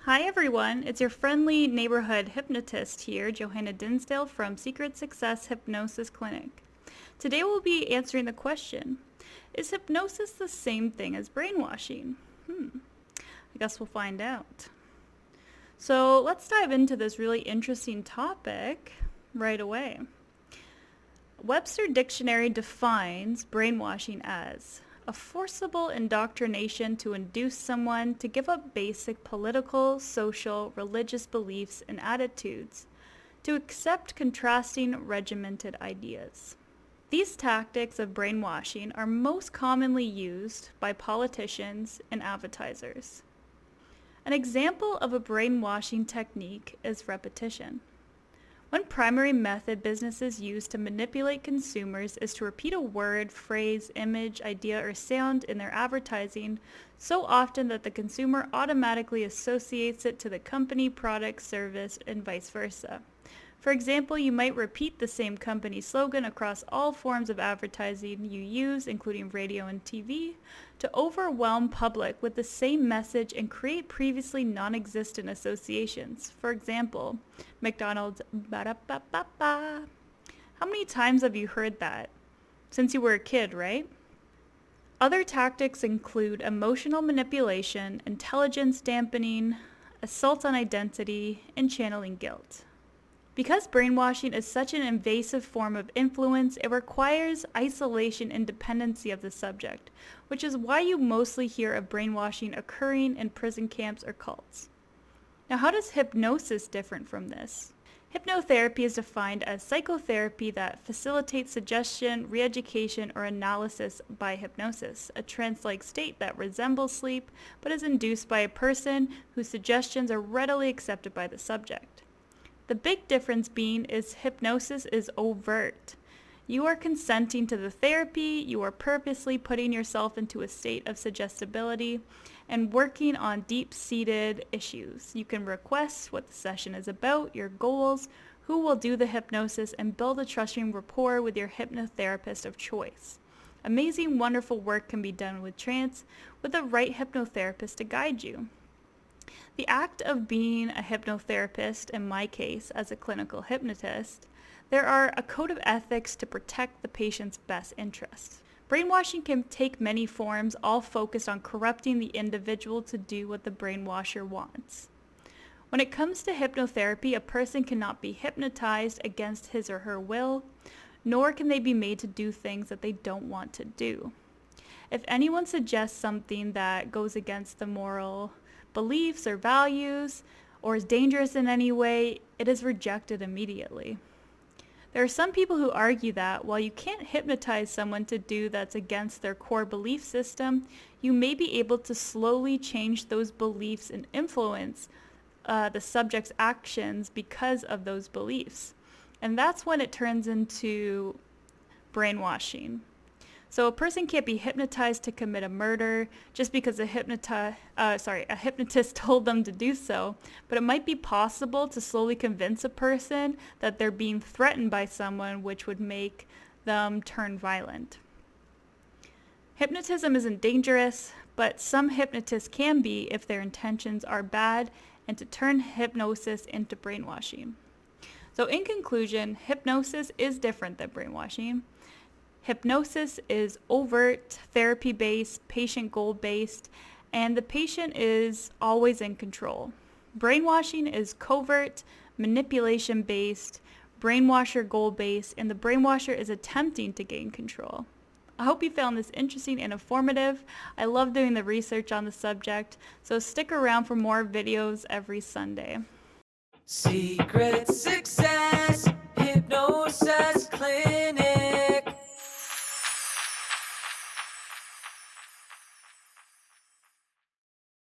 Hi everyone, it's your friendly neighborhood hypnotist here, Johanna Dinsdale from Secret Success Hypnosis Clinic. Today we'll be answering the question, is hypnosis the same thing as brainwashing? I guess we'll find out. So let's dive into this really interesting topic right away. Webster Dictionary defines brainwashing as a forcible indoctrination to induce someone to give up basic political, social, religious beliefs and attitudes, to accept contrasting regimented ideas. These tactics of brainwashing are most commonly used by politicians and advertisers. An example of a brainwashing technique is repetition. One primary method businesses use to manipulate consumers is to repeat a word, phrase, image, idea, or sound in their advertising so often that the consumer automatically associates it to the company, product, service, and vice versa. For example, you might repeat the same company slogan across all forms of advertising you use, including radio and TV, to overwhelm public with the same message and create previously non-existent associations. For example, McDonald's, ba-da-ba-ba-ba. How many times have you heard that? Since you were a kid, right? Other tactics include emotional manipulation, intelligence dampening, assault on identity, and channeling guilt. Because brainwashing is such an invasive form of influence, it requires isolation and dependency of the subject, which is why you mostly hear of brainwashing occurring in prison camps or cults. Now, how does hypnosis differ from this? Hypnotherapy is defined as psychotherapy that facilitates suggestion, re-education, or analysis by hypnosis, a trance-like state that resembles sleep but is induced by a person whose suggestions are readily accepted by the subject. The big difference being is hypnosis is overt. You are consenting to the therapy, you are purposely putting yourself into a state of suggestibility and working on deep-seated issues. You can request what the session is about, your goals, who will do the hypnosis, and build a trusting rapport with your hypnotherapist of choice. Amazing, wonderful work can be done with trance with the right hypnotherapist to guide you. The act of being a hypnotherapist, in my case as a clinical hypnotist, there are a code of ethics to protect the patient's best interests. Brainwashing can take many forms, all focused on corrupting the individual to do what the brainwasher wants. When it comes to hypnotherapy, a person cannot be hypnotized against his or her will, nor can they be made to do things that they don't want to do. If anyone suggests something that goes against the moral beliefs or values, or is dangerous in any way, it is rejected immediately. There are some people who argue that while you can't hypnotize someone to do that's against their core belief system, you may be able to slowly change those beliefs and influence the subject's actions because of those beliefs. And that's when it turns into brainwashing. So a person can't be hypnotized to commit a murder just because a hypnotist told them to do so, but it might be possible to slowly convince a person that they're being threatened by someone, which would make them turn violent. Hypnotism isn't dangerous, but some hypnotists can be if their intentions are bad and to turn hypnosis into brainwashing. So in conclusion, hypnosis is different than brainwashing. Hypnosis is overt, therapy-based, patient goal-based, and the patient is always in control. Brainwashing is covert, manipulation-based, brainwasher goal-based, and the brainwasher is attempting to gain control. I hope you found this interesting and informative. I love doing the research on the subject, so stick around for more videos every Sunday. Secret Success Hypnosis.